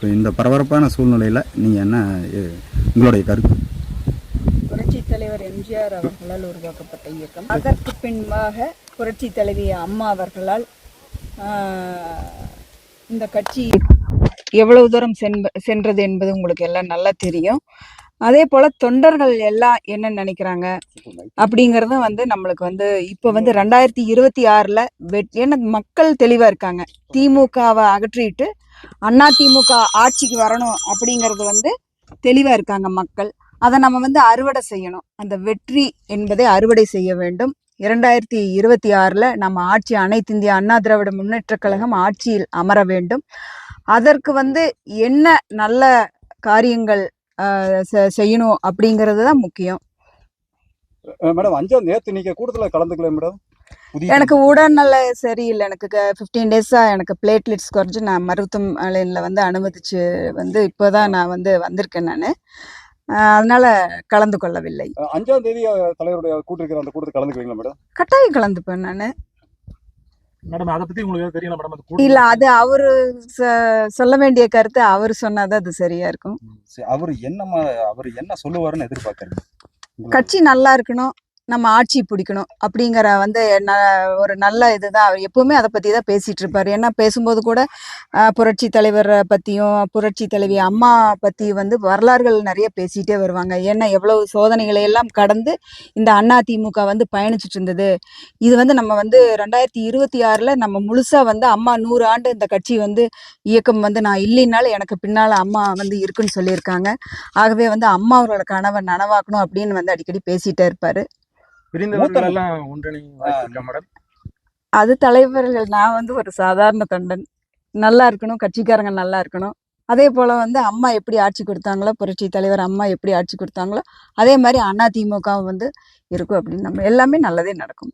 இப்போ இந்த பரபரப்பான சூழ்நிலையில் நீங்கள் என்ன உங்களுடைய கருத்து? புரட்சித் தலைவர் எம்ஜிஆர் அவர்களால் உருவாக்கப்பட்ட இயக்கம். அதற்கு பின்பாக புரட்சி தலைவி அம்மா அவர்களால் இந்த கட்சி எவ்வளவு தூரம் சென்றது என்பது உங்களுக்கு எல்லாம் நல்லா தெரியும். அதே போல தொண்டர்கள் எல்லாம் என்ன நினைக்கிறாங்க அப்படிங்கறதும் நம்மளுக்கு இப்ப 2026ல ஏன்னா மக்கள் தெளிவா இருக்காங்க. திமுகவை அகற்றிட்டு அண்ணா திமுக ஆட்சிக்கு வரணும் அப்படிங்கறது தெளிவா இருக்காங்க மக்கள். அதை நம்ம அறுவடை செய்யணும். அந்த வெற்றி என்பதை அறுவடை செய்ய வேண்டும். 2026ல நம்ம ஆட்சி அனைத்து இந்திய அண்ணா திராவிட முன்னேற்ற கழகம் ஆட்சியில் அமர வேண்டும். அதற்கு என்ன நல்ல காரியங்கள் செய்யணும் அப்படிங்கிறது தான் முக்கியம். மேடம், 5ஆம் நேத்து நீங்க கூட்டத்துல கலந்துக்கல மேடம்? எனக்கு உடல்நல சரியில்லை. எனக்கு 15 டேஸா எனக்கு பிளேட்லெட்ஸ் குறைஞ்சு நான் மருத்துவமனையில் அனுமதிச்சு இப்போதான் நான் வந்திருக்கேன். நான் அதனால கலந்து கொள்ளவில்லை. 5ஆம் தேதி தலைவருடைய கூட்டிருக்கிற அந்த கூட்டத்தில் கலந்துக்குவீங்களா மேடம்? கட்டாயம் கலந்துப்பேன் நான். மேடம், அதை பத்தி உங்களுக்கு தெரியல மேடம்? இல்ல, அது அவரு சொல்ல வேண்டிய கருத்து அவரு சொன்னாதான் அது சரியா இருக்கும். அவர் என்ன சொல்லுவாருன்னு எதிர்பார்க்கறீங்க? கட்சி நல்லா இருக்கணும், நம்ம ஆட்சி பிடிக்கணும் அப்படிங்கிற ஒரு நல்ல இதுதான். அவர் எப்பவுமே அதை பத்தி தான் பேசிட்டு இருப்பாரு. ஏன்னா பேசும்போது கூட புரட்சி தலைவரை பத்தியும் புரட்சி தலைவி அம்மா பத்தி வரலாறுகள் நிறைய பேசிட்டே வருவாங்க. ஏன்னா எவ்வளவு சோதனைகளை எல்லாம் கடந்து இந்த அண்ணா திமுக பயணிச்சுட்டு இருந்தது. இது நம்ம 2026ல நம்ம முழுசா அம்மா 100 ஆண்டு இந்த கட்சி இயக்கம் நான் இல்லைனாலும் எனக்கு பின்னால அம்மா இருக்குன்னு சொல்லியிருக்காங்க. ஆகவே அம்மா அவரோட கனவை நனவாக்கணும் அப்படின்னு அடிக்கடி பேசிட்டே இருப்பாரு. அது தலைவர்கள். நான் ஒரு சாதாரண தொண்டன். நல்லா இருக்கணும், கட்சிக்காரங்க நல்லா இருக்கணும். அதே போல அம்மா எப்படி ஆட்சி கொடுத்தாங்களோ, புரட்சி தலைவர் அம்மா எப்படி ஆட்சி கொடுத்தாங்களோ அதே மாதிரி அண்ணா திமுக இருக்கும் அப்படின்னு நம்ம எல்லாமே நல்லதே நடக்கும்.